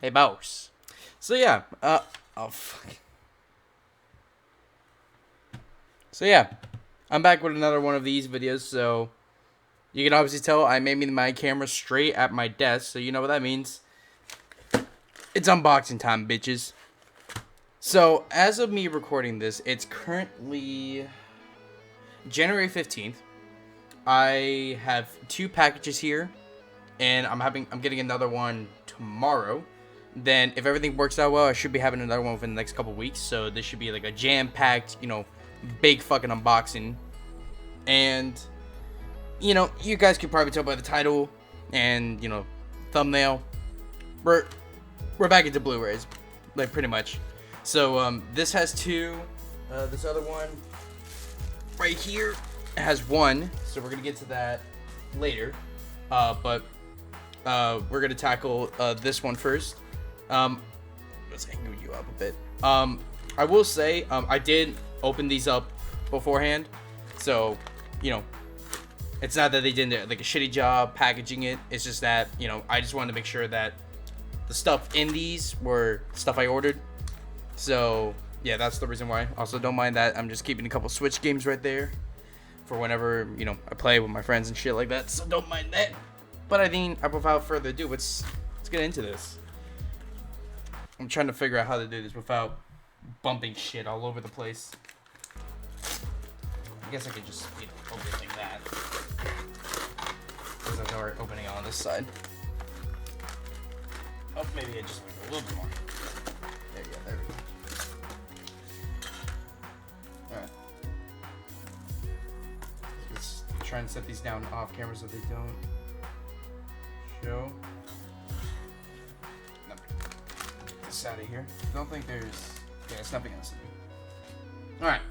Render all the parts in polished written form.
Hey, boss. So yeah, oh fuck. So yeah, I'm back with another one of these videos. So you can obviously tell I'm aiming my camera straight at my desk. So you know what that means. It's unboxing time, bitches. So as of me recording this, it's currently January 15th. I have 2 packages here, and I'm getting another one tomorrow. Then if everything works out well, I should be having another one within the next couple weeks. So this should be like a jam-packed, big fucking unboxing. And you guys can probably tell by the title and thumbnail, we're back into Blu-rays, like pretty much. So this has 2. This other one right here has 1. So we're gonna get to that later. But we're gonna tackle this one first. Let's angle you up a bit. I will say I did open these up beforehand, so it's not that they did like a shitty job packaging it. It's just that I just wanted to make sure that the stuff in these were stuff I ordered. So yeah, that's the reason why. Also, don't mind that I'm just keeping a couple Switch games right there for whenever I play with my friends and shit like that. So don't mind that. But I think without further ado, let's get into this. I'm trying to figure out how to do this without bumping shit all over the place. I guess I could just open it like that. Because I was already opening on this side. Oh, maybe I just make it a little bit more. There you go, there we go. Alright. Let's try and set these down off camera so they don't show. Out of here. Don't think there's it's nothing else to do. Alright.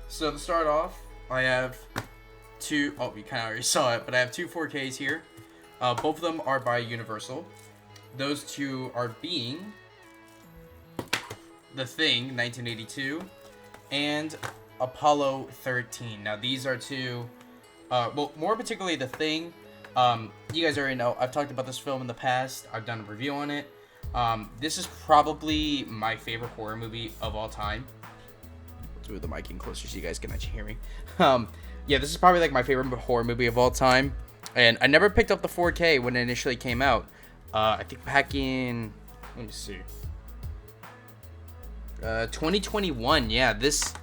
So to start off, I have 2 you kinda already saw it, but I have 2 4Ks here. Both of them are by Universal. Those 2 are being The Thing 1982 and Apollo 13. Now these are 2 well, more particularly The Thing. You guys already know I've talked about this film in the past. I've done a review on it. This is probably my favorite horror movie of all time. Let's move the mic in closer so you guys can actually hear me. Yeah, this is probably like my favorite horror movie of all time. And I never picked up the 4K when it initially came out. I think back in, let me see, 2021. Yeah, this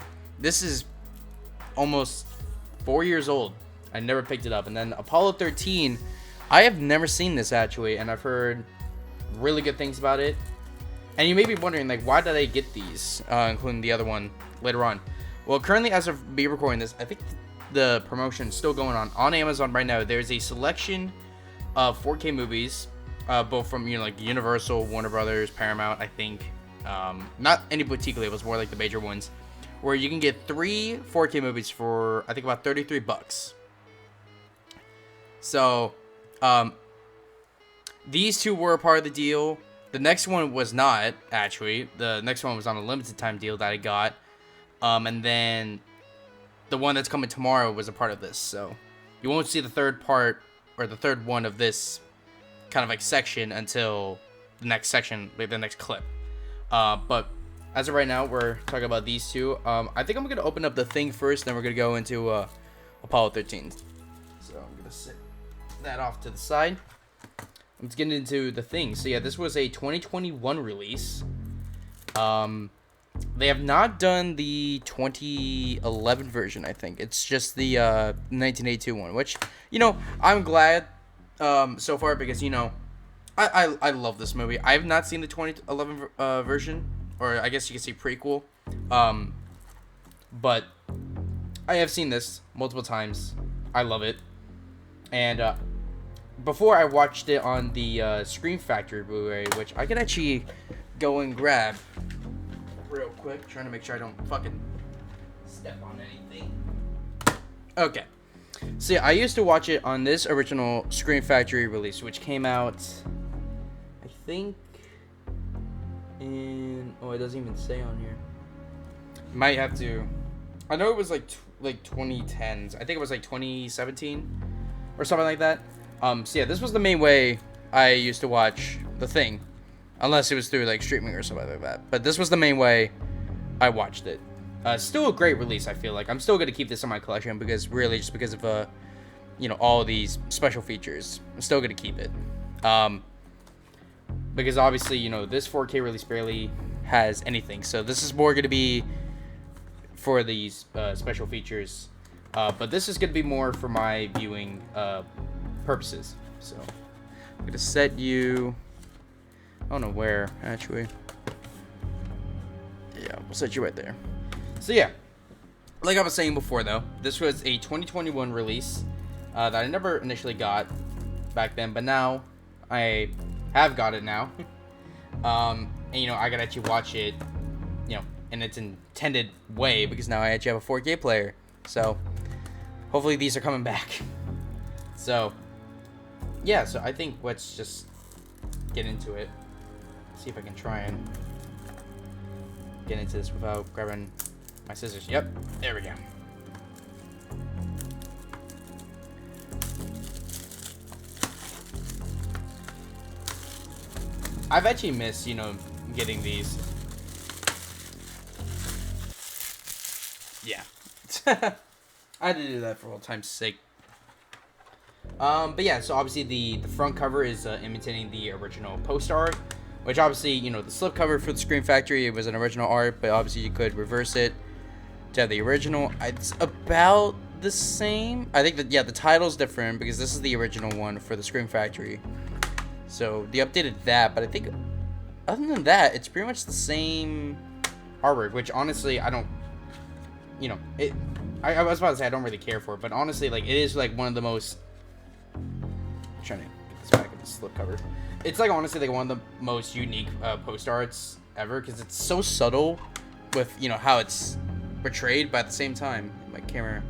is almost 4 years old. I never picked it up. And then Apollo 13, I have never seen this actually, and I've heard really good things about it. And you may be wondering, like, why did I get these, including the other one later on? Well, currently, as of me recording this, I think the promotion is still going on Amazon right now. There's a selection of 4K movies, both from like Universal, Warner Brothers, Paramount, I think. Not any boutique labels, more like the major ones, where you can get 3 4K movies for I think about $33. So, these 2 were a part of the deal. The next one was not, actually. The next one was on a limited time deal that I got. And then the one that's coming tomorrow was a part of this. So you won't see the third part or the third one of this kind of like section until the next section, like the next clip. But as of right now, we're talking about these 2. I think I'm going to open up The Thing first, then we're going to go into Apollo 13. So I'm going to sit that off to the side. Let's get into The Thing. So yeah, this was a 2021 release. They have not done the 2011 version, I think. It's just the 1982 one, which, I'm glad so far because, I love this movie. I have not seen the 2011 version, or I guess you could say prequel. But I have seen this multiple times. I love it. And before I watched it on the Scream Factory Blu-ray, which I could actually go and grab real quick, trying to make sure I don't fucking step on anything. Okay. So yeah, I used to watch it on this original Scream Factory release, which came out, I think, in... Oh, it doesn't even say on here. Might have to... I know it was like 2010s. I think it was like 2017 or something like that. So yeah, this was the main way I used to watch The Thing. unless it was through like streaming or something like that. But this was the main way I watched it. Still a great release. I feel like I'm still gonna keep this in my collection because really just because of you know, all these special features. I'm still gonna keep it. Because obviously, you know, this 4K release barely has anything, so this is more gonna be for these special features. But this is gonna be more for my viewing purposes. So I'm gonna set you. I don't know where actually. Yeah, we'll set you right there. So yeah, like I was saying before though, this was a 2021 release that I never initially got back then, but now I have got it now. And you know, I gotta actually watch it, you know, in its intended way because now I actually have a 4K player. So hopefully these are coming back. So yeah, so I think let's just get into it. See if I can try and get into this without grabbing my scissors. Yep, there we go. I've actually missed, you know, getting these. Yeah. I had to do that for old time's sake. But yeah, so obviously the front cover is imitating the original poster art, which obviously, you know, the slip cover for the Scream Factory, it was an original art, but obviously you could reverse it to have the original. It's about the same. I think that, yeah, the title's different because this is the original one for the Scream Factory. So they updated that, but I think other than that, it's pretty much the same artwork, which honestly, I don't, you know, I was about to say I don't really care for it, but honestly, like, it is like one of the most, I'm trying to get this back in the slip cover. It's like honestly like one of the most unique post arts ever because it's so subtle with, you know, how it's portrayed, but at the same time, my camera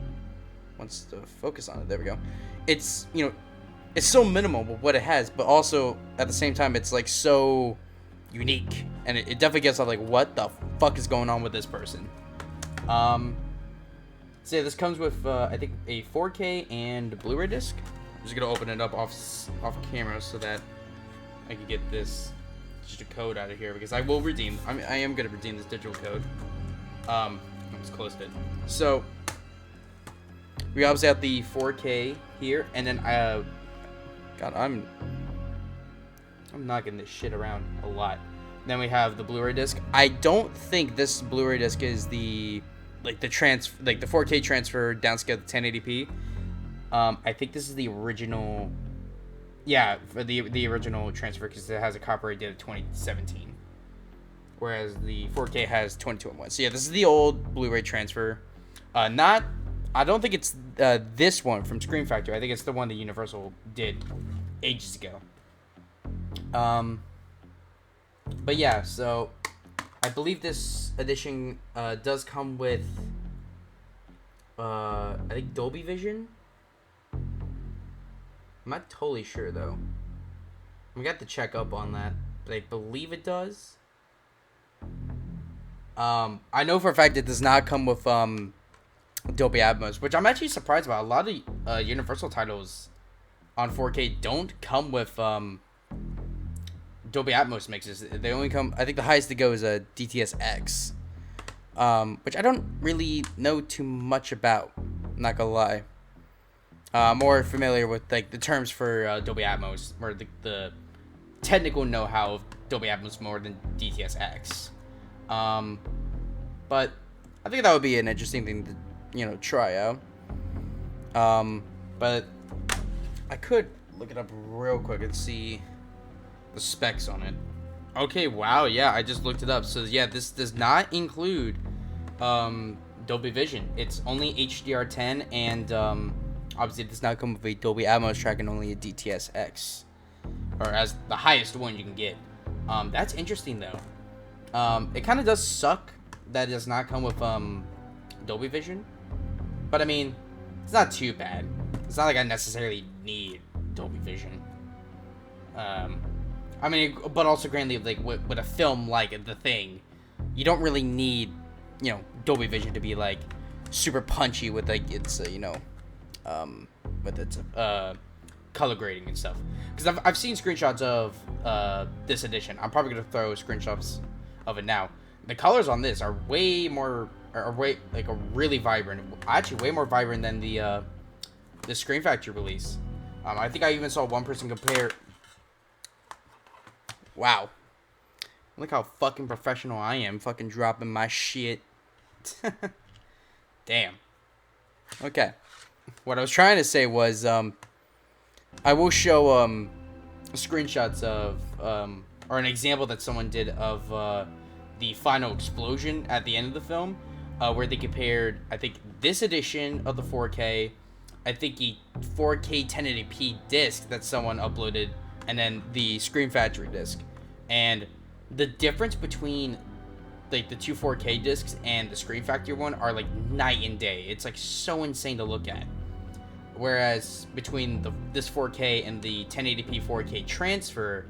wants to focus on it. There we go. It's, you know, it's so minimal with what it has, but also at the same time, it's like so unique, and it definitely gets off like, what the fuck is going on with this person? So yeah, this comes with I think a 4K and Blu-ray disc. I'm just gonna open it up off camera so that I can get this digital code out of here because I will redeem. I mean, I am gonna redeem this digital code. Let's close it. So we obviously have the 4K here, and then God, I'm knocking this shit around a lot. Then we have the Blu-ray disc. I don't think this Blu-ray disc is the 4K transfer downscale to 1080p. I think this is the original. Yeah, for the original transfer because it has a copyright date of 2017, whereas the 4K has 2021. So yeah, this is the old Blu-ray transfer. I don't think it's this one from Scream Factory. I think it's the one that Universal did ages ago. But yeah, so I believe this edition does come with I think Dolby Vision. I'm not totally sure though. We got to check up on that, but I believe it does. I know for a fact it does not come with Dolby Atmos, which I'm actually surprised about. A lot of Universal titles on 4K don't come with Dolby Atmos mixes. They only come, I think the highest to go is a DTS-X, which I don't really know too much about, I'm not gonna lie. More familiar with like the terms for Dolby Atmos, or the technical know-how of Dolby Atmos more than DTS-X. But I think that would be an interesting thing to, you know, try out. But I could look it up real quick and see the specs on it. Okay, wow, yeah, I just looked it up. So yeah, this does not include Dolby Vision. It's only HDR10, and obviously it does not come with a Dolby Atmos track and only a DTS-X, or as the highest one you can get. That's interesting though. It kind of does suck that it does not come with Dolby Vision, but I mean, it's not too bad. It's not like I necessarily need Dolby Vision. I mean, but also granted, like with a film like The Thing, you don't really need, you know, Dolby Vision to be like super punchy with like its you know, with its color grading and stuff. Because I've seen screenshots of this edition. I'm probably gonna throw screenshots of it now. The colors on this are way more, really vibrant. Actually, way more vibrant than the Screen Factory release. I think I even saw one person compare. Wow. Look how fucking professional I am. Fucking dropping my shit. Damn. Okay. What I was trying to say was, I will show, screenshots of, or an example that someone did of, the final explosion at the end of the film, where they compared, I think, this edition of the 4K, I think the 4K 1080p disc that someone uploaded, and then the Screen Factory disc. And the difference between like the two 4K discs and the Screen Factory one are like night and day. It's like so insane to look at. Whereas between this 4K and the 1080p 4K transfer,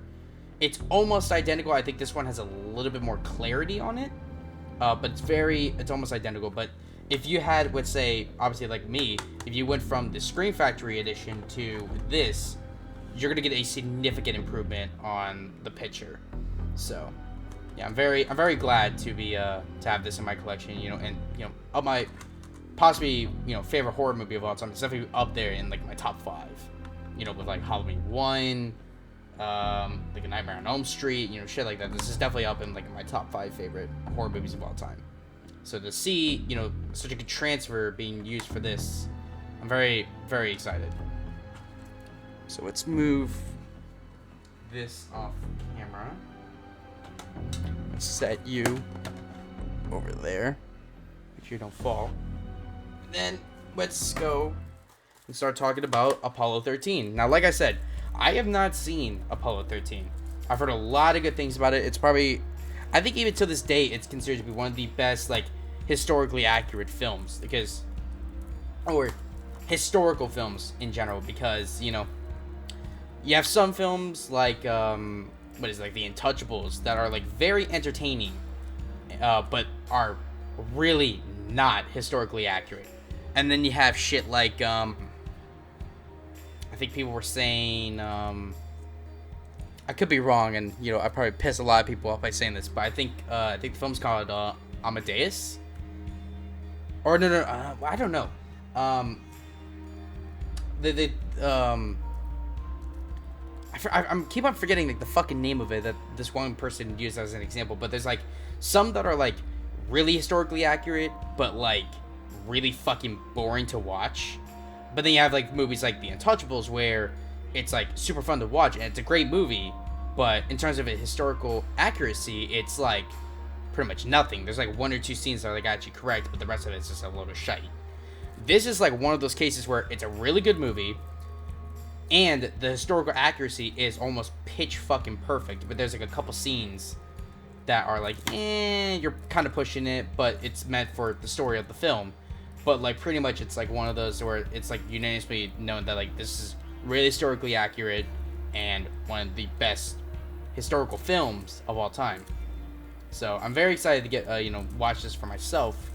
it's almost identical. I think this one has a little bit more clarity on it, but it's almost identical. But if you had, let's say, obviously like me, if you went from the Screen Factory edition to this, you're gonna get a significant improvement on the picture. So, yeah, I'm very glad to be to have this in my collection. You know, and you know, of my possibly favorite horror movie of all time, it's definitely up there in like my top 5. You know, with like Halloween 1, like A Nightmare on Elm Street, shit like that. This is definitely up in like my top 5 favorite horror movies of all time. So to see, such a good transfer being used for this, I'm very, very excited. So let's move this off camera. Let's set you over there. Make sure you don't fall. And then let's go and start talking about Apollo 13. Now, like I said, I have not seen Apollo 13. I've heard a lot of good things about it. It's probably, I think even to this day, it's considered to be one of the best, like, historically accurate films. Or historical films in general. Because, you have some films like, like The Untouchables that are, like, very entertaining. But are really not historically accurate. And then you have shit like, I think people were saying, I could be wrong, and I probably piss a lot of people off by saying this, but I think the film's called Amadeus, or no, I don't know. I keep on forgetting like the fucking name of it that this one person used as an example, but there's like some that are like really historically accurate, but like really fucking boring to watch. But then you have like movies like The Untouchables where it's like super fun to watch and it's a great movie, but in terms of a historical accuracy, it's like pretty much nothing. There's like 1 or 2 scenes that are like actually correct, but the rest of it's just a load of shite. This is like one of those cases where it's a really good movie and the historical accuracy is almost pitch fucking perfect, but there's like a couple scenes that are like, you're kind of pushing it, but it's meant for the story of the film. But like pretty much it's like one of those where it's like unanimously known that like this is really historically accurate and one of the best historical films of all time. So I'm very excited to get watch this for myself.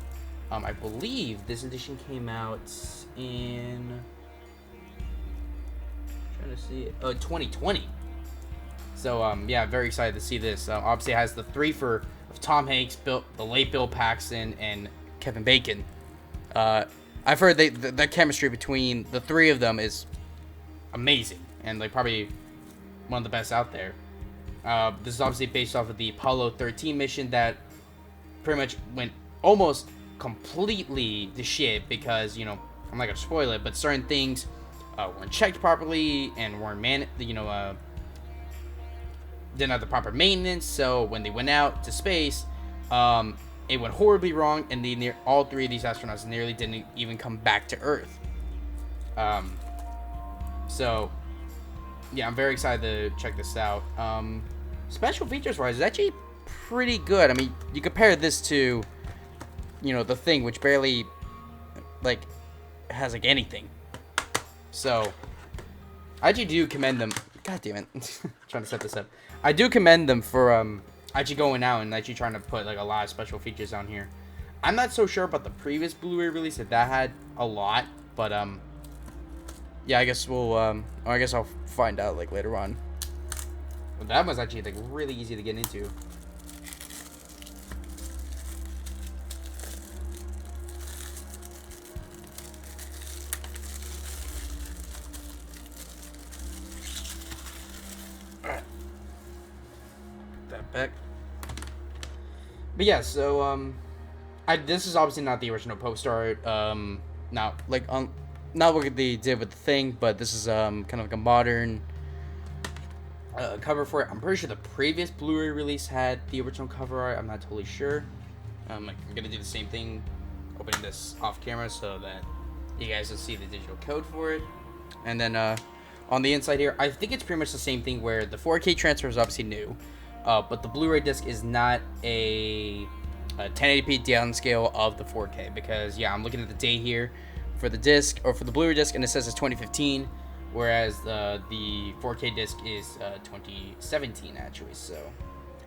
I believe this edition came out in, I'm trying to see it, 2020. So yeah, I'm very excited to see this. Obviously it has the 3 of Tom Hanks, the late Bill Paxton, and Kevin Bacon. I've heard the chemistry between the 3 of them is amazing and like probably one of the best out there. This is obviously based off of the Apollo 13 mission that pretty much went almost completely to shit because I'm not gonna spoil it, but certain things weren't checked properly and weren't didn't have the proper maintenance. So when they went out to space, it went horribly wrong, and all 3 of these astronauts nearly didn't even come back to Earth. So, yeah, I'm very excited to check this out. Special features wise, it's actually pretty good. I mean, you compare this to, The Thing, which barely, like, has, like, anything. So, I actually do commend them. God damn it. Trying to set this up. I do commend them for, actually going out and actually trying to put like a lot of special features on here. I'm not so sure about the previous Blu-ray release that had a lot, but yeah, I guess we'll, I guess I'll find out, like, later on. Well, that was actually, like, really easy to get into. Alright. Put that back. But yeah, so, this is obviously not the original poster art, not, like, not what they did with the thing, but this is, kind of like a modern cover for it. I'm pretty sure the previous Blu-ray release had the original cover art. I'm not totally sure. I'm gonna do the same thing, opening this off camera so that you guys will see the digital code for it. And then on the inside here, I think it's pretty much the same thing where the 4K transfer is obviously new, but the Blu-ray disc is not a 1080p downscale of the 4K, because yeah, I'm looking at the date here for the disc, or for the Blu-ray disc, and it says it's 2015. Whereas the 4K disc is 2017 actually, so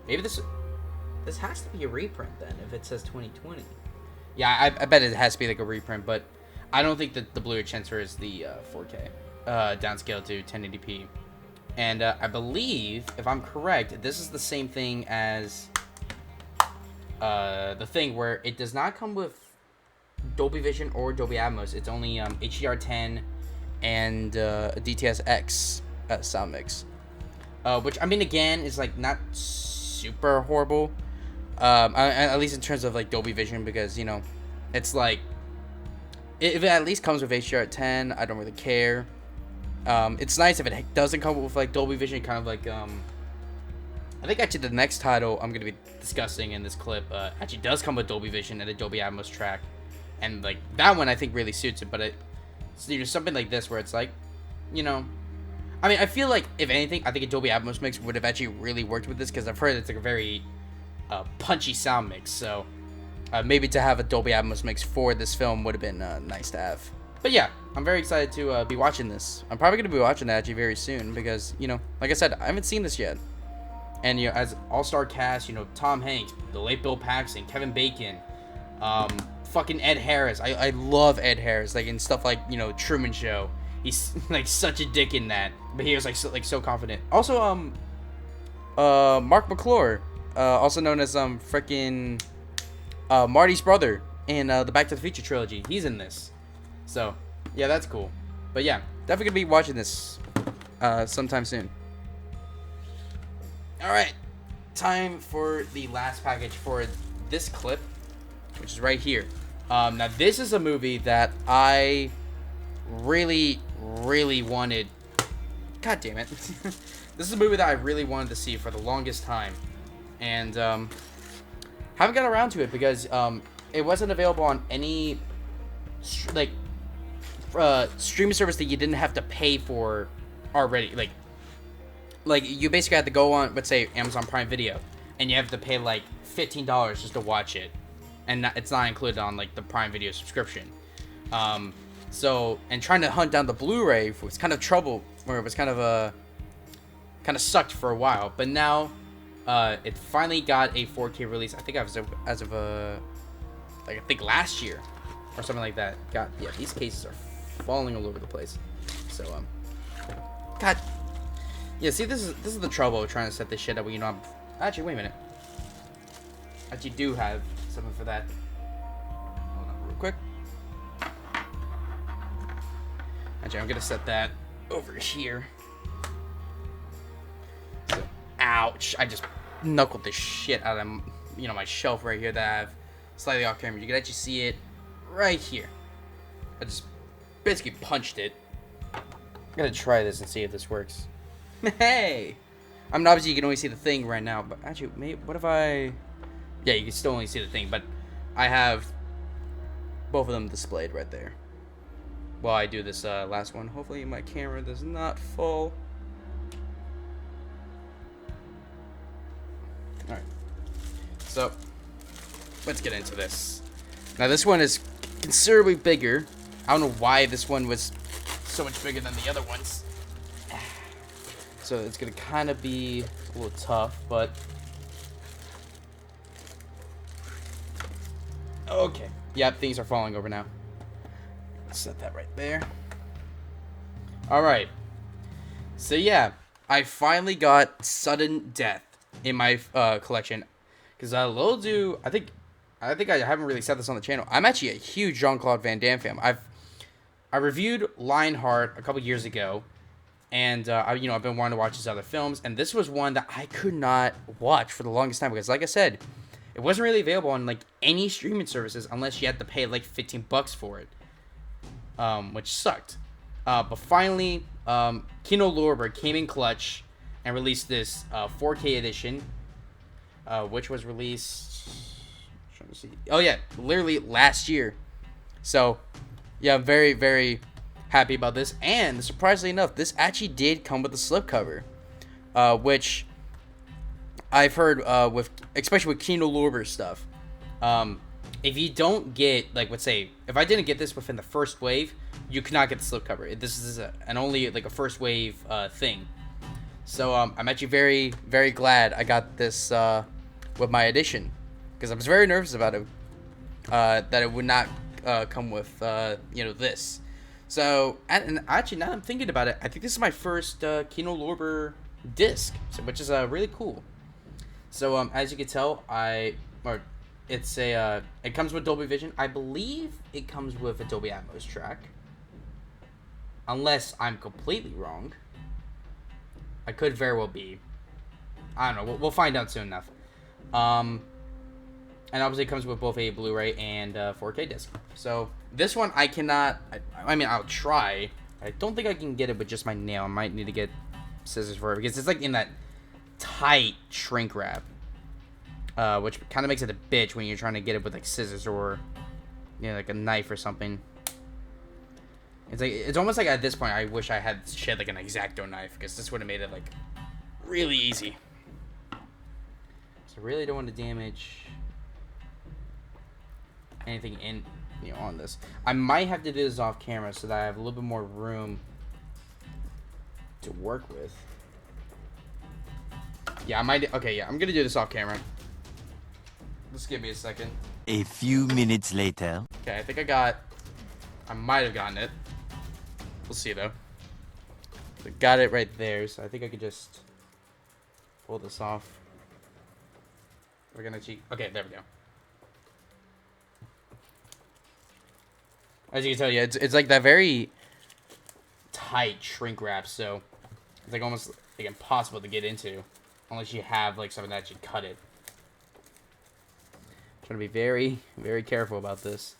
maybe this has to be a reprint then if it says 2020. Yeah, I bet it has to be like a reprint, but I don't think that the Blu-ray transfer is the 4K downscale to 1080p. And I believe, if I'm correct, this is the same thing as the thing where it does not come with Dolby Vision or Dolby Atmos. It's only HDR10 and a DTS-X sound mix, which, I mean, again, is like not super horrible, at least in terms of like Dolby Vision, because, you know, it's like, if it at least comes with HDR10, I don't really care. It's nice if it doesn't come with like Dolby Vision, kind of like I think actually the next title I'm gonna be discussing in this clip actually does come with Dolby Vision and a Dolby Atmos track, and like that one I think really suits it. But so, you know, something like this where it's like, you know, I mean, I feel like if anything, I think a Dolby Atmos mix would have actually really worked with this, because I've heard it's like a very punchy sound mix. So maybe to have a Dolby Atmos mix for this film would have been nice to have. But yeah, I'm very excited to be watching this. I'm probably going to be watching that actually very soon, because, you know, like I said, I haven't seen this yet. And, you know, as all-star cast, you know, Tom Hanks, the late Bill Paxton, Kevin Bacon, fucking Ed Harris. I love Ed Harris, like in stuff like, you know, Truman Show. He's like such a dick in that, but he was like so confident. Also, Mark McClure, also known as freaking Marty's brother in the Back to the Future trilogy. He's in this, so yeah, that's cool. But yeah, definitely gonna be watching this sometime soon. All right, time for the last package for this clip, which is right here. Now, this is a movie that I really wanted. God damn it. This is a movie that I really wanted to see for the longest time. And haven't got around to it because it wasn't available on any streaming service that you didn't have to pay for already. Like you basically had to go on, let's say, Amazon Prime Video, and you have to pay like $15 just to watch it. And it's not included on like the Prime Video subscription. So, and trying to hunt down the Blu-ray was kind of trouble, where it was kind of sucked for a while. But now, it finally got a 4K release. I think as of like I think last year or something like that. God, yeah, these cases are falling all over the place. So God, yeah. See, this is the trouble of trying to set this shit up. You know, actually, wait a minute. I actually do have something for that. Hold on real quick. Actually, I'm gonna set that over here. So, ouch. I just knuckled the shit out of, you know, my shelf right here that I have slightly off camera. You can actually see it right here. I just basically punched it. I'm gonna try this and see if this works. Hey! I mean, obviously you can only see the thing right now, but actually, maybe, what if I... Yeah, you can still only see the thing, but I have both of them displayed right there while I do this last one. Hopefully my camera does not fall. Alright. So, let's get into this. Now, this one is considerably bigger. I don't know why this one was so much bigger than the other ones. So, it's going to kind of be a little tough, but... Okay. Yep, things are falling over now. Set that right there. All right. So yeah, I finally got Sudden Death in my collection, because little do I think I haven't really said this on the channel. I'm actually a huge Jean-Claude Van Damme fan. I reviewed Lionheart a couple years ago, and I've been wanting to watch his other films, and this was one that I could not watch for the longest time because, like I said, it wasn't really available on like any streaming services unless you had to pay like $15 for it, which sucked. But finally, Kino Lorber came in clutch and released this 4K edition, which was released. Trying to see. Oh yeah, literally last year. So, yeah, I'm very, very happy about this. And surprisingly enough, this actually did come with a slipcover, which I've heard especially with Kino Lorber stuff. If you don't get, like, let's say, if I didn't get this within the first wave, you cannot get the slipcover. This is an only like a first wave thing. So I'm actually very, very glad I got this with my edition, because I was very nervous about it, that it would not come with this. So and actually, now that I'm thinking about it, I think this is my first Kino Lorber disc, which is really cool. So as you can tell, it comes with Dolby Vision. I believe it comes with a Dolby Atmos track, unless I'm completely wrong. I could very well be. I don't know. We'll find out soon enough. And obviously it comes with both a Blu-ray and 4K disc. So this one I cannot. I mean, I'll try. I don't think I can get it with just my nail. I might need to get scissors for it, because it's like in that tight shrink wrap, which kind of makes it a bitch when you're trying to get it with like scissors or like a knife or something. It's almost like at this point I wish I had shit like an X-Acto knife, because this would have made it like really easy. So I really don't want to damage anything in on this. I might have to do this off camera so that I have a little bit more room to work with. Yeah, I might. Okay, yeah, I'm gonna do this off camera. Just give me a second. A few minutes later. Okay, I think I might have gotten it. We'll see though. I got it right there, so I think I could just pull this off. We're gonna cheat. Okay, there we go. As you can tell, yeah, it's like that very tight shrink wrap, so it's like almost like impossible to get into unless you have like something that actually cut it. I'm trying to be very, very careful about this.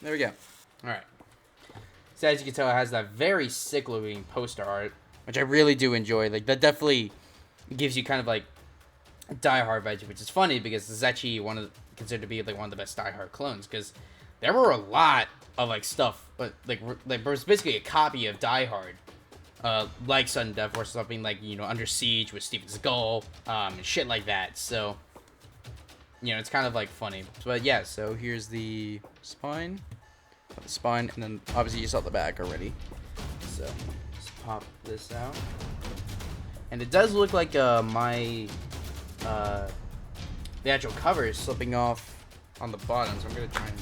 There we go. All right. So as you can tell, it has that very sick-looking poster art, which I really do enjoy. Like, that definitely gives you kind of like a Die Hard vibe, which is funny because this is actually considered to be like one of the best Die Hard clones, because there were a lot of like stuff, but like there was basically a copy of Die Hard, like Sudden Death or something, like Under Siege with Steven Seagal, and shit like that. So it's kind of like funny. But yeah, so here's the spine. And then obviously you saw the back already, so let's pop this out, and it does look like the actual cover is slipping off on the bottom, so I'm gonna try and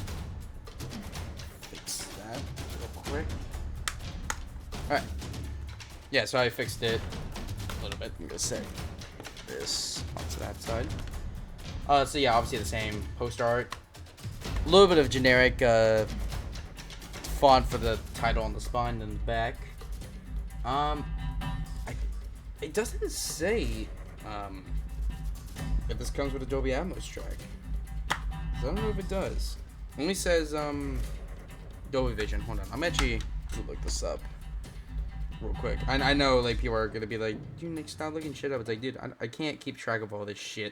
fix that real quick. Alright, yeah, so I fixed it a little bit. I'm gonna set this onto that side. So yeah, obviously the same poster art, a little bit of generic font for the title on the spine and the back. It doesn't say if this comes with a Dolby Atmos track. So I don't know if it does. It only says Dolby Vision. Hold on, I'm actually gonna look this up real quick. I know like people are gonna be like, dude, Nick, stop looking shit up. It's like, dude, I can't keep track of all this shit.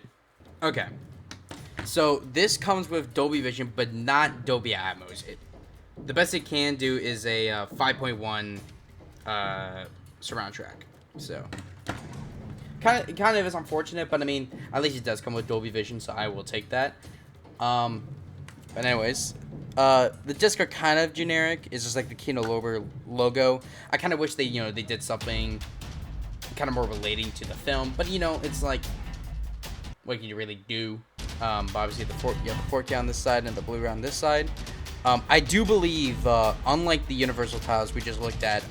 Okay, so this comes with Dolby Vision, but not Dolby Atmos. The best it can do is a 5.1 surround track. So kind of is unfortunate, but I mean, at least it does come with Dolby Vision, so I will take that. But anyways, the discs are kind of generic. It's just like the Kino Lorber logo. I kind of wish they they did something kind of more relating to the film, but it's like, what can you really do? But obviously you have the 4K on this side and the Blu-ray on this side. I do believe, unlike the Universal titles we just looked at,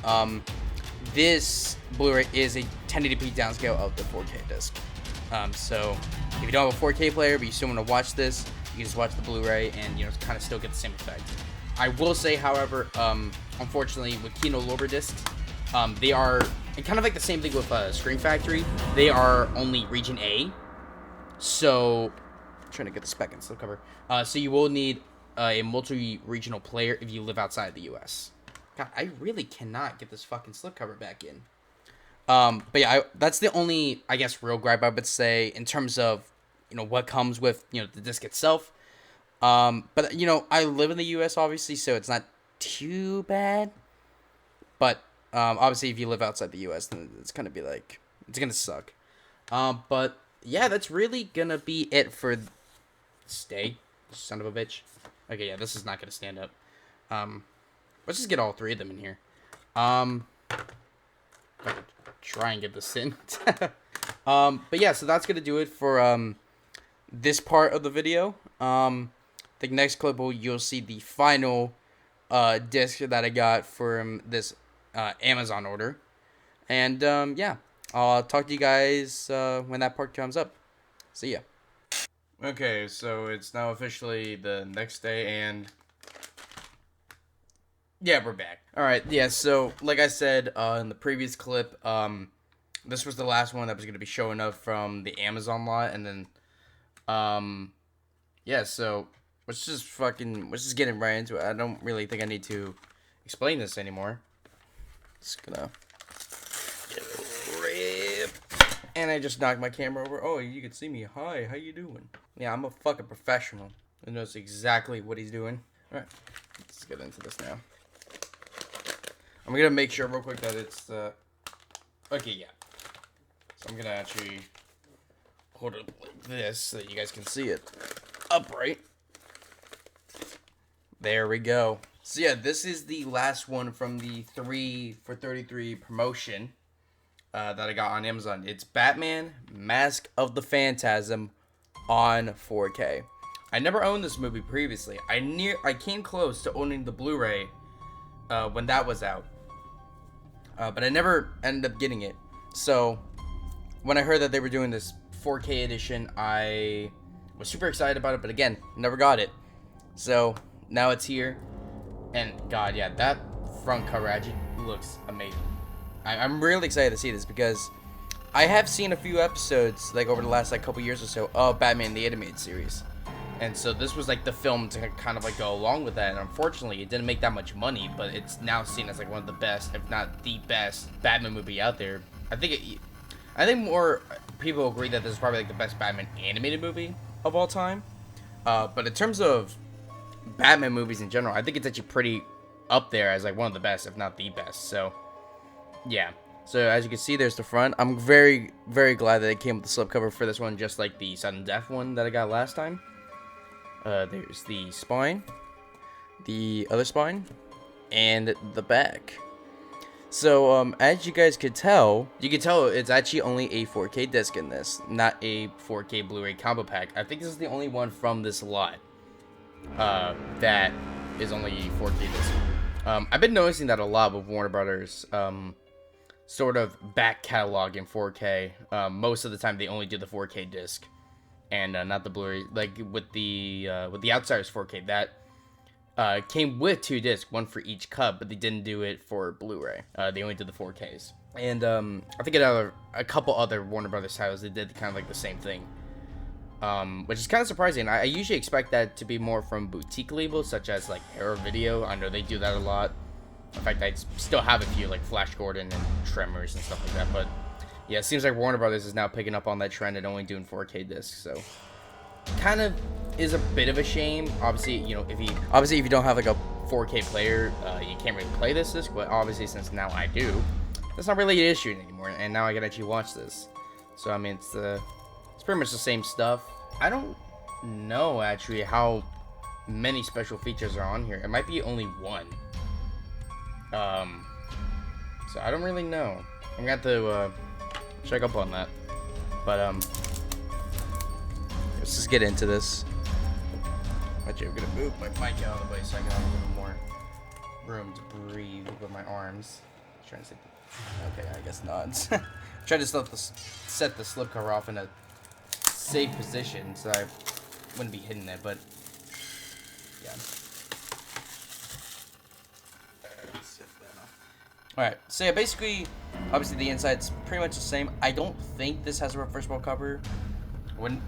this Blu-ray is a 1080p downscale of the 4K disc. So if you don't have a 4K player but you still want to watch this, you can just watch the Blu-ray and kind of still get the same effect. I will say, however, unfortunately with Kino Lorber discs, they are, and kind of like the same thing with Screen Factory, they are only region A. So I'm trying to get the spec and slipcover. So you will need a multi-regional player if you live outside the US. God, I really cannot get this fucking slipcover back in. But yeah, that's the only, I guess, real gripe I would say in terms of, what comes with, the disc itself. But, I live in the US, obviously, so it's not too bad. But, obviously, if you live outside the US, then it's going to be like, it's going to suck. But, yeah, that's really going to be it for... Stay, son of a bitch. Okay, yeah, this is not going to stand up. Let's just get all three of them in here. Try and get this in. But yeah, so that's gonna do it for this part of the video. The next clip you'll see the final disc that I got from this Amazon order, and yeah, I'll talk to you guys when that part comes up. See ya. Okay, so it's now officially the next day, and yeah, we're back. Alright, yeah, so, like I said in the previous clip, this was the last one that was going to be showing up from the Amazon lot, and then, yeah, so, let's just get right into it. I don't really think I need to explain this anymore. Just gonna get a rip. And I just knocked my camera over. Oh, you can see me. Hi, how you doing? Yeah, I'm a fucking professional. Who knows exactly what he's doing. Alright, let's get into this now. I'm gonna make sure real quick that it's okay, yeah. So I'm gonna actually hold it like this so that you guys can see it upright. There we go. So yeah, this is the last one from the 3 for $33 promotion that I got on Amazon. It's Batman Mask of the Phantasm on 4K. I never owned this movie previously. I came close to owning the Blu-ray when that was out. But I never ended up getting it. So, when I heard that they were doing this 4K edition, I was super excited about it. But again, never got it. So, now it's here. And, God, yeah, that front cover actually looks amazing. I'm really excited to see this because I have seen a few episodes, like, over the last, couple years or so, of Batman the Animated Series. And so this was like the film to kind of go along with that, and unfortunately it didn't make that much money, but it's now seen as one of the best, if not the best, Batman movie out there. I think more people agree that this is probably the best Batman animated movie of all time. But in terms of Batman movies in general, I think it's actually pretty up there as one of the best, if not the best. So yeah. So as you can see, there's the front. I'm very, very glad that it came with the slipcover for this one, just like the sudden death one that I got last time. There's the spine, the other spine, and the back. So, as you guys could tell, it's actually only a 4K disc in this, not a 4K Blu-ray combo pack. I think this is the only one from this lot, that is only a 4K disc. I've been noticing that a lot with Warner Brothers, sort of back catalog in 4K. Most of the time they only do the 4K disc. And not the Blu-ray, with the Outsiders 4K, that came with 2 discs, one for each cut, but they didn't do it for Blu-ray. They only did the 4Ks. And I think a couple other Warner Brothers titles, they did kind of the same thing, which is kind of surprising. I usually expect that to be more from boutique labels, such as Arrow Video. I know they do that a lot. In fact, I still have a few Flash Gordon and Tremors and stuff like that, but yeah, it seems like Warner Brothers is now picking up on that trend and only doing 4K discs, so kind of is a bit of a shame. Obviously, if you don't have a 4K player, you can't really play this disc, but obviously since now I do, that's not really an issue anymore, and now I can actually watch this. So I mean, it's pretty much the same stuff. I don't know actually how many special features are on here. It might be only one. So I don't really know. I'm gonna have to check up on that, but let's just get into this. Actually, I'm gonna move my mic out of the way so I can have a little more room to breathe with my arms. Trying to say, okay, I guess not. Trying to set the slip cover off in a safe position so I wouldn't be hitting it, but yeah. Alright, so yeah, basically, obviously the inside's pretty much the same. I don't think this has a reversible cover. When...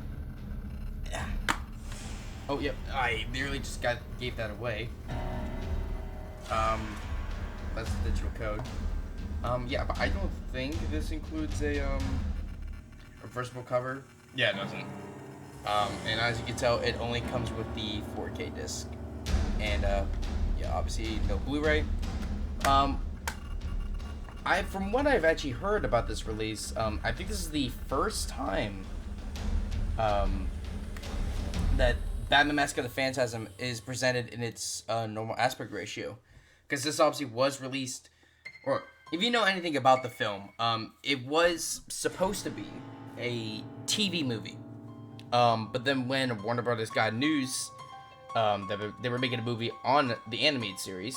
Oh, yep, I nearly just gave that away. That's the digital code. Yeah, but I don't think this includes a, reversible cover. Yeah, it doesn't. And as you can tell, it only comes with the 4K disc. And, yeah, obviously no Blu-ray. From what I've actually heard about this release, I think this is the first time, that Batman Mask of the Phantasm is presented in its, normal aspect ratio. Because this obviously was released, or if you know anything about the film, it was supposed to be a TV movie. But then when Warner Brothers got news that they were making a movie on the animated series,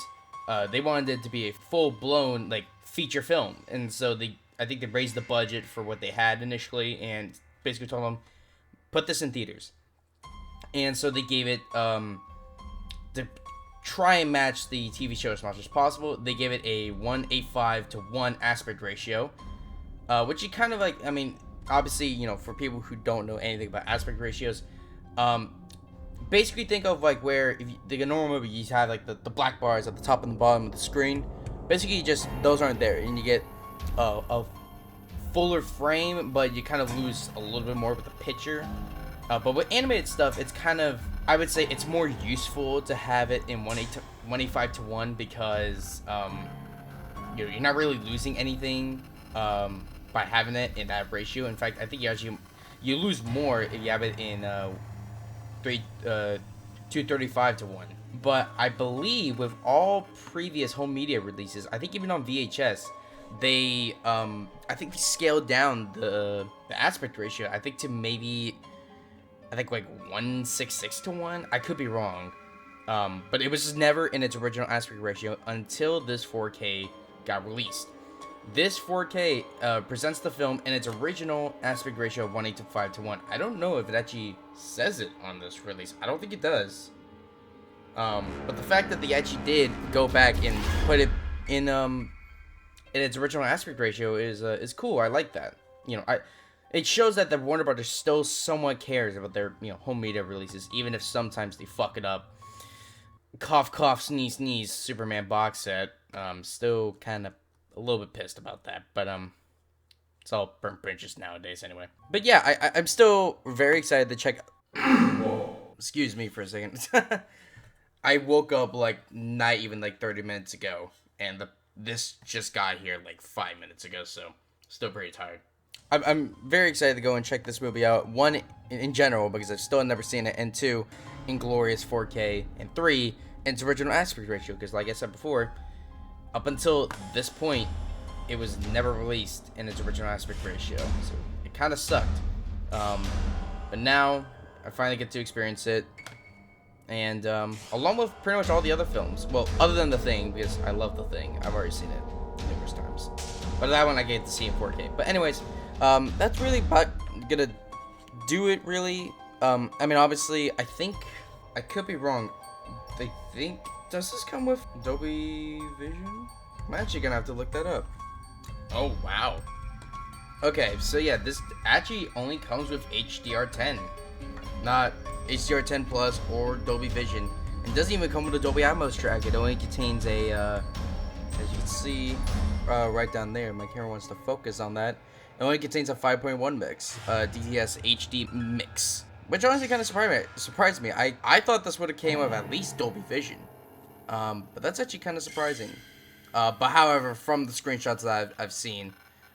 they wanted it to be a full-blown like feature film, and so I think they raised the budget for what they had initially, and basically told them, put this in theaters. And so they gave it to try and match the TV show as much as possible. They gave it a 1:85 to 1 aspect ratio, which you kind of like. I mean, obviously, you know, for people who don't know anything about aspect ratios, basically think of like where if you think a normal movie, you have like the black bars at the top and the bottom of the screen. Basically, just those aren't there, and you get a fuller frame, but you kind of lose a little bit more with the picture. But with animated stuff, it's kind of, I would say it's more useful to have it in 1:85 to 1 because you're not really losing anything by having it in that ratio. In fact, I think you lose more if you have it in 2:35 to 1. But I believe with all previous home media releases, I think even on VHS, they I think they scaled down the aspect ratio. I think to maybe, I think like 1:66 to 1. I could be wrong, but it was just never in its original aspect ratio until this 4K got released. This 4K presents the film in its original aspect ratio of 1:85 to 1. I don't know if it actually says it on this release. I don't think it does. But the fact that they actually did go back and put it in its original aspect ratio is cool. I like that. You know, it shows that the Warner Brothers still somewhat cares about their, you know, home media releases, even if sometimes they fuck it up. Cough, cough, sneeze, sneeze. Superman box set. Still kind of a little bit pissed about that, but it's all burnt bridges nowadays anyway. But yeah, I'm still very excited to check. Whoa. Excuse me for a second. I woke up like not even like 30 minutes ago, and this just got here like 5 minutes ago, so still pretty tired. I'm very excited to go and check this movie out. One, in general, because I've still never seen it, and two, in glorious 4K, and three, in its original aspect ratio, because like I said before, up until this point, it was never released in its original aspect ratio, so it kind of sucked. But now, I finally get to experience it, and along with pretty much all the other films, well, other than The Thing, because I love The Thing, I've already seen it numerous times, but that one I get to see in 4K. But anyways, that's really about gonna do it, really. I mean, obviously, I think, I could be wrong, they think, does this come with Dolby Vision? I'm actually gonna have to look that up. Oh, wow. Okay, so yeah, this actually only comes with HDR10, not HDR10 Plus or Dolby Vision. It doesn't even come with a Dolby Atmos track. It only contains a, as you can see, right down there, my camera wants to focus on that. It only contains a 5.1 mix, DTS HD mix, which honestly kind of surprised me. I thought this would have came with at least Dolby Vision, but that's actually kind of surprising. But however, from the screenshots that I've seen,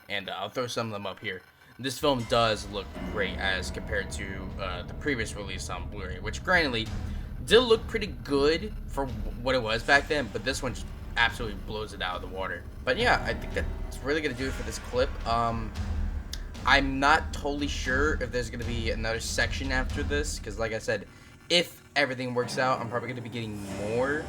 and I'll throw some of them up here, this film does look great as compared to the previous release on Blu-ray, which granted did look pretty good for what it was back then, but this one just absolutely blows it out of the water. But yeah, I think that's really going to do it for this clip. I'm not totally sure if there's going to be another section after this, because like I said, if everything works out, I'm probably going to be getting more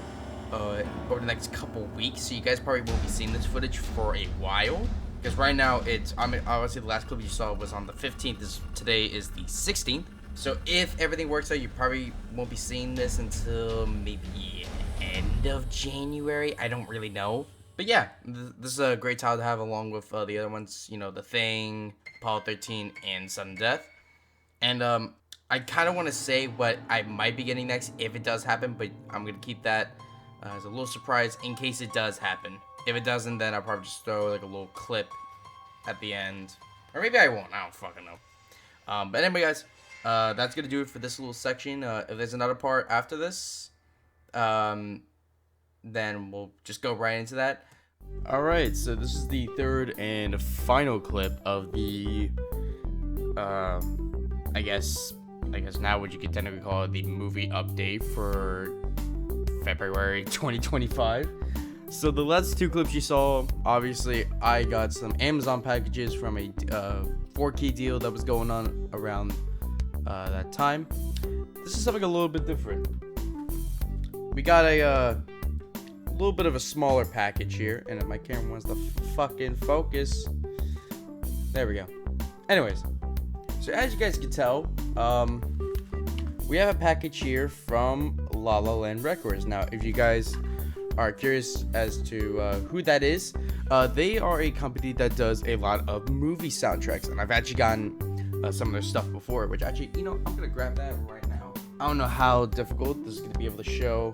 over the next couple weeks. So you guys probably won't be seeing this footage for a while. Because right now, obviously the last clip you saw was on the 15th. Today is the 16th. So if everything works out, you probably won't be seeing this until maybe end of January. I don't really know. But yeah, this is a great title to have along with the other ones. You know, The Thing, Apollo 13, and Sudden Death. And I kind of want to say what I might be getting next if it does happen. But I'm going to keep that as a little surprise in case it does happen. If it doesn't, then I'll probably just throw like a little clip at the end. Or maybe I won't. I don't fucking know. But anyway, guys, that's going to do it for this little section. If there's another part after this, then we'll just go right into that. Alright, so this is the third and final clip of the, I guess now what you could technically call it the movie update for February 2025. So the last two clips you saw, obviously I got some Amazon packages from a 4K deal that was going on around that time. This is something a little bit different. We got a little bit of a smaller package here, and if my camera wants to fucking focus, there we go. Anyways, so as you guys can tell, we have a package here from La La Land Records. Now, if you guys are curious as to who that is, they are a company that does a lot of movie soundtracks, and I've actually gotten some of their stuff before, which actually, you know, I'm gonna grab that right now. I don't know how difficult this is gonna be able to show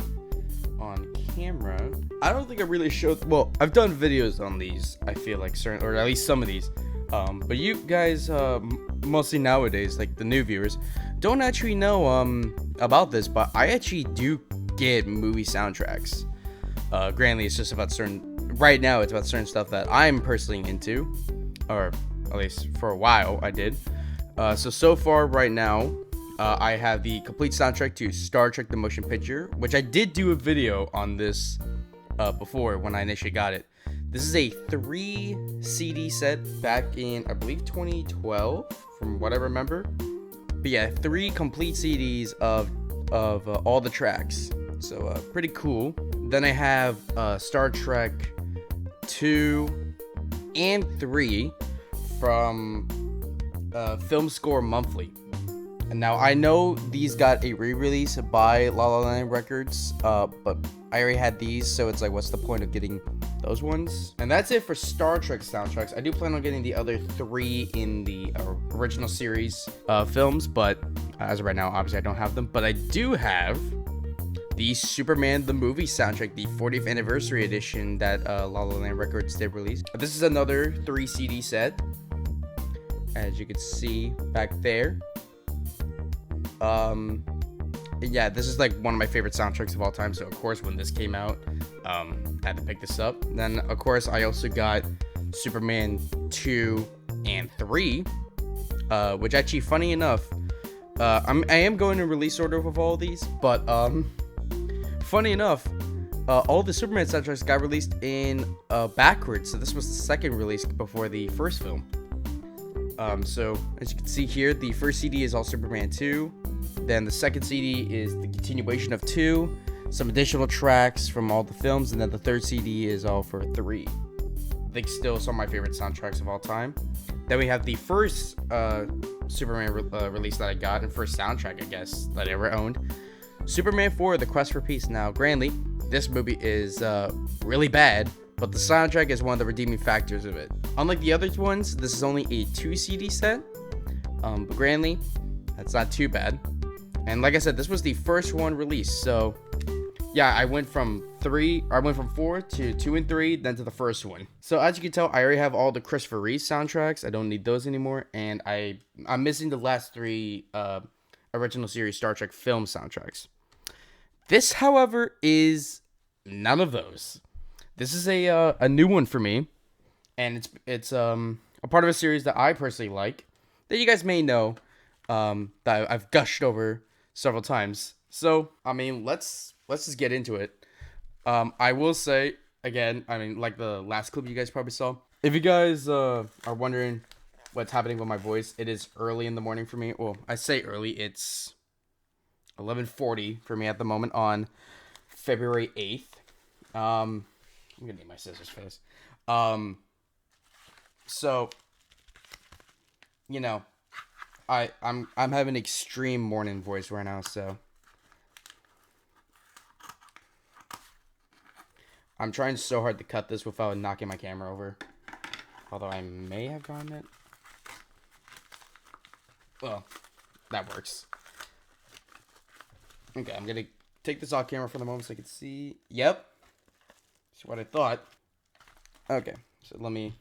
on camera. I don't think I really showed, well, I've done videos on these, I feel like, certain, or at least some of these, but you guys, mostly nowadays, like the new viewers, don't actually know about this, but I actually do get movie soundtracks. Granted, it's just about right now it's about certain stuff that I'm personally into, or at least for a while I did. So far right now, I have the complete soundtrack to Star Trek the Motion Picture, which I did do a video on this before when I initially got it. This is a 3 CD set back in, I believe, 2012, from what I remember. But yeah, 3 complete CDs of all the tracks. So pretty cool. Then I have Star Trek 2 and 3 from Film Score Monthly. And now I know these got a re-release by La La Land Records, but I already had these, so it's like, what's the point of getting those ones? And that's it for Star Trek soundtracks. I do plan on getting the other 3 in the original series films, but as of right now, obviously I don't have them. But I do have the Superman the Movie soundtrack, the 40th anniversary edition that La La Land Records did release. This is another 3 CD set, as you can see back there. Yeah, this is like one of my favorite soundtracks of all time, so of course when this came out, I had to pick this up. Then of course I also got Superman 2 and 3, which actually, funny enough, I am going in release order with all of these, but funny enough, all the Superman soundtracks got released in backwards, so this was the second release before the first film. So as you can see here, the first CD is all Superman 2. Then the second CD is the continuation of 2, some additional tracks from all the films, and then the third CD is all for 3. I think still some of my favorite soundtracks of all time. Then we have the first Superman release that I got, and first soundtrack, I guess, that I ever owned. Superman 4, The Quest for Peace. Now, granted, this movie is really bad, but the soundtrack is one of the redeeming factors of it. Unlike the other ones, this is only a 2 CD set, but granted, that's not too bad. And like I said, this was the first one released, so yeah, I went from 4 to 2 and 3, then to the first one. So as you can tell, I already have all the Christopher Reeve soundtracks. I don't need those anymore, and I'm missing the last 3 original series Star Trek film soundtracks. This, however, is none of those. This is a new one for me, and it's a part of a series that I personally like, that you guys may know, that I've gushed over several times. So, I mean, let's just get into it. I will say, again, I mean, like the last clip you guys probably saw, if you guys are wondering what's happening with my voice, it is early in the morning for me. Well, I say early, it's 11:40 for me at the moment on February 8th. I'm gonna need my scissors for this. So, you know, I'm having extreme morning voice right now, so I'm trying so hard to cut this without knocking my camera over. Although I may have gotten it. Well, that works. Okay, I'm gonna take this off camera for the moment so I can see. Yep. That's what I thought. Okay, so let me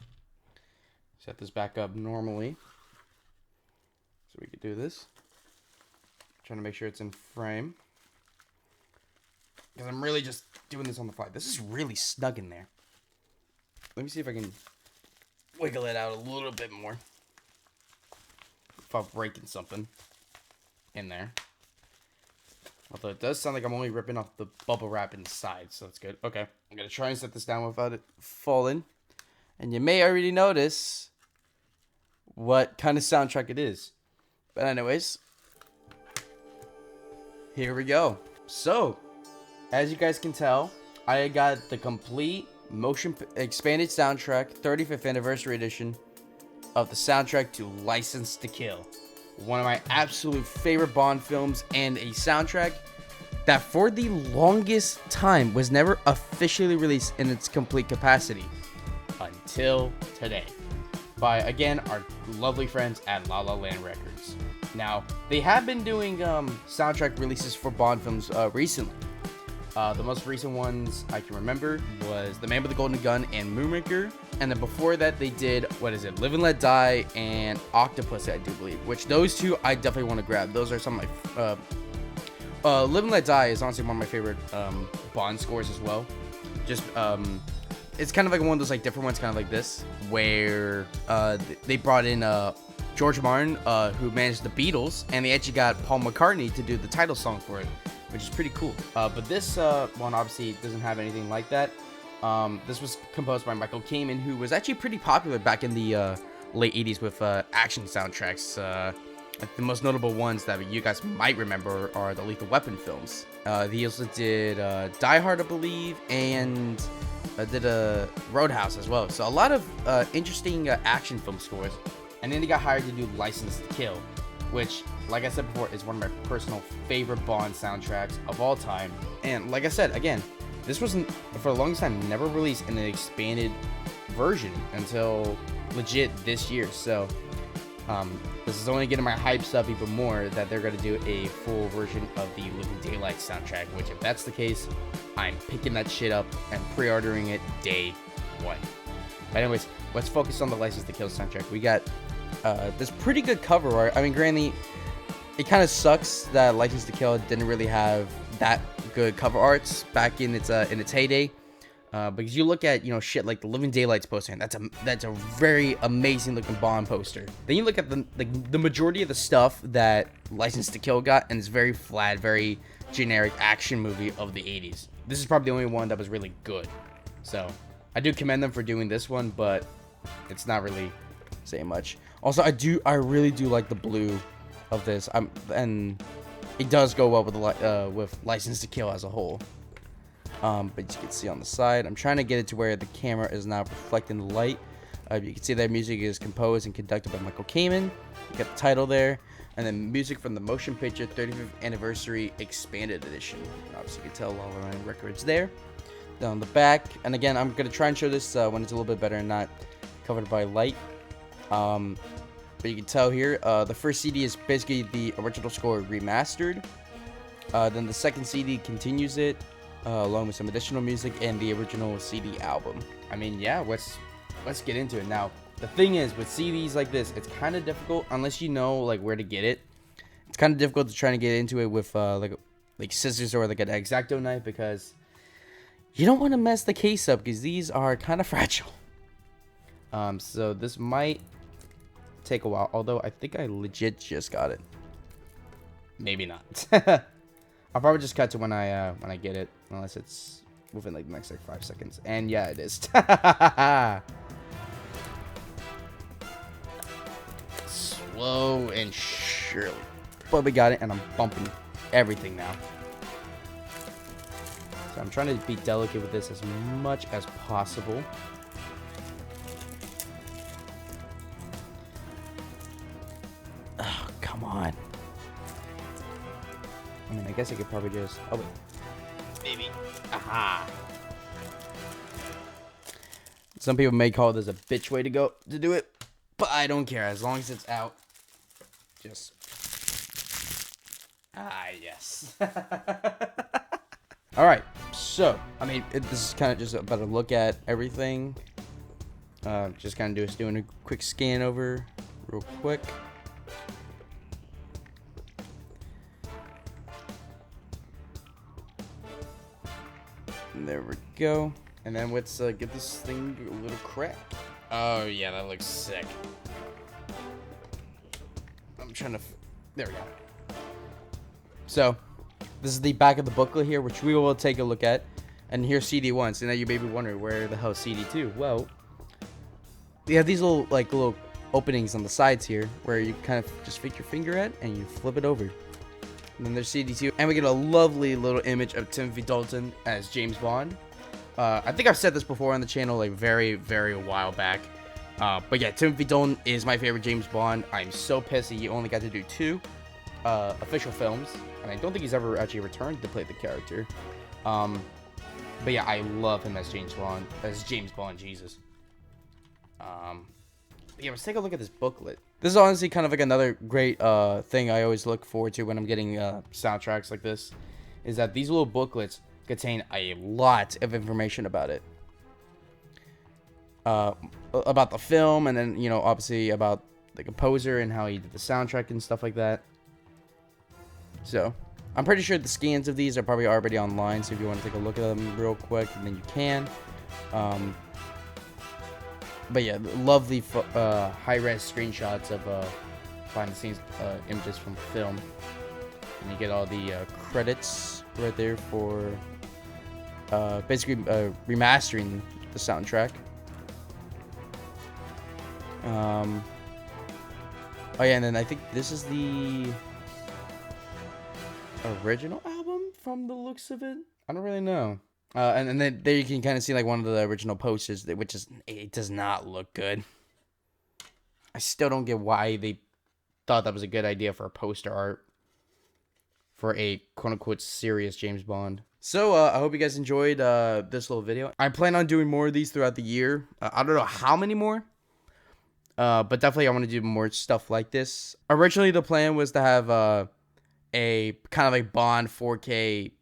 set this back up normally. So we could do this. Trying to make sure it's in frame. Because I'm really just doing this on the fly. This is really snug in there. Let me see if I can wiggle it out a little bit more without breaking something in there. Although it does sound like I'm only ripping off the bubble wrap inside, so that's good. Okay, I'm going to try and set this down without it falling. And you may already notice what kind of soundtrack it is. But anyways, here we go. So, as you guys can tell, I got the complete motion expanded soundtrack 35th anniversary edition of the soundtrack to License to Kill. One of my absolute favorite Bond films, and a soundtrack that for the longest time was never officially released in its complete capacity until today by, again, our lovely friends at La La Land Records. Now, they have been doing soundtrack releases for Bond films recently. The most recent ones I can remember was The Man with the Golden Gun and Moonraker. And then before that, they did, Live and Let Die and Octopus, I do believe. Which those two I definitely want to grab. Those are some of my... Live and Let Die is honestly one of my favorite Bond scores as well. Just, it's kind of like one of those like different ones, kind of like this. Where they brought in George Martin, who managed the Beatles. And they actually got Paul McCartney to do the title song for it, which is pretty cool. But this one obviously doesn't have anything like that. This was composed by Michael Kamen, who was actually pretty popular back in the late 80s with action soundtracks. The most notable ones that you guys might remember are the Lethal Weapon films. He also did Die Hard, I believe, and did a Roadhouse as well. So a lot of interesting action film scores. And then he got hired to do License to Kill, which, like I said before, is one of my personal favorite Bond soundtracks of all time. And like I said, again, this wasn't, for the longest time, never released in an expanded version until legit this year. So this is only getting my hypes up even more that they're going to do a full version of the Living Daylight soundtrack, which if that's the case, I'm picking that shit up and pre-ordering it day one. But anyways, let's focus on the License to Kill soundtrack. We got this pretty good cover art. I mean, granted, it kind of sucks that License to Kill didn't really have that good cover arts back in its heyday. Because you look at, shit like the Living Daylights poster, and that's a very amazing looking Bond poster. Then you look at the majority of the stuff that License to Kill got, and it's very flat, very generic action movie of the 80s. This is probably the only one that was really good. So I do commend them for doing this one, but it's not really saying much. Also, I really do like the blue of this. And it does go well with License to Kill as a whole. But you can see on the side, I'm trying to get it to where the camera is not reflecting the light. You can see that music is composed and conducted by Michael Kamen. You got the title there, and then music from the motion picture 35th anniversary expanded edition. And obviously, you can tell all around records there. Down the back, and again, I'm gonna try and show this when it's a little bit better and not covered by light. But you can tell here, the first CD is basically the original score remastered. Then the second CD continues it, along with some additional music and the original CD album. I mean, yeah, let's get into it. Now, the thing is, with CDs like this, it's kind of difficult, unless you know, like, where to get it. It's kind of difficult to try to get into it with, like scissors or, like, an X-Acto knife, because you don't want to mess the case up, because these are kind of fragile. So this might take a while, although I think I legit just got it. Maybe not. I'll probably just cut to when I get it, unless it's within like the next like 5 seconds. And yeah, it is. Slow and surely, but we got it, and I'm bumping everything now. So I'm trying to be delicate with this as much as possible. Oh, come on. I mean, I guess I could probably just... Oh, wait. Maybe. Aha. Some people may call this a bitch way to do it, but I don't care. As long as it's out. Just... Ah, yes. Alright, so, I mean, this is kind of just about a look at everything. Just kind of doing a quick scan over real quick. And there we go. And then let's get this thing a little crack. Oh, yeah, that looks sick. I'm trying to... There we go. So, this is the back of the booklet here, which we will take a look at. And here's CD1. So now you may be wondering, where the hell is CD2? Well, we have these little openings on the sides here, where you kind of just stick your finger at, and you flip it over. And then there's CD2. And we get a lovely little image of Timothy Dalton as James Bond. I think I've said this before on the channel, like very, very a while back. But yeah, Timothy Dalton is my favorite James Bond. I'm so pissed that he only got to do 2 official films. And I don't think he's ever actually returned to play the character. But yeah, I love him as James Bond. Jesus. Yeah, let's take a look at this booklet. This is honestly kind of like another great thing I always look forward to when I'm getting soundtracks like this. Is that these little booklets contain a lot of information about it. About the film, and then, you know, obviously about the composer and how he did the soundtrack and stuff like that. So, I'm pretty sure the scans of these are probably already online, so if you want to take a look at them real quick, then you can. But yeah, lovely high-res screenshots of behind-the-scenes images from the film. And you get all the credits right there for basically remastering the soundtrack. Oh yeah, and then I think this is the original album from the looks of it. I don't really know. And then there you can kind of see like one of the original posters, which is, it does not look good. I still don't get why they thought that was a good idea for a poster art for a quote-unquote serious James Bond. So, I hope you guys enjoyed this little video. I plan on doing more of these throughout the year. I don't know how many more. But definitely I want to do more stuff like this. Originally, the plan was to have a kind of like Bond 4K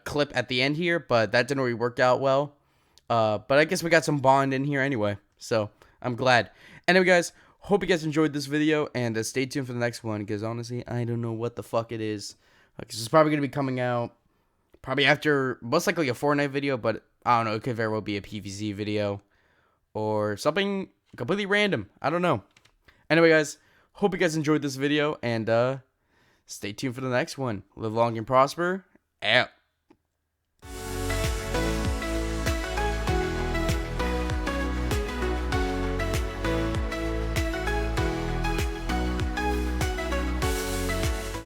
clip at the end here, but that didn't really work out well. But I guess we got some Bond in here anyway, so I'm glad. Anyway, guys, hope you guys enjoyed this video, and stay tuned for the next one, because honestly, I don't know what the fuck it is. Because it's probably going to be coming out probably after, most likely a Fortnite video, but I don't know, it could very well be a PvZ video or something completely random. I don't know. Anyway, guys, hope you guys enjoyed this video, and stay tuned for the next one. Live long and prosper. Out.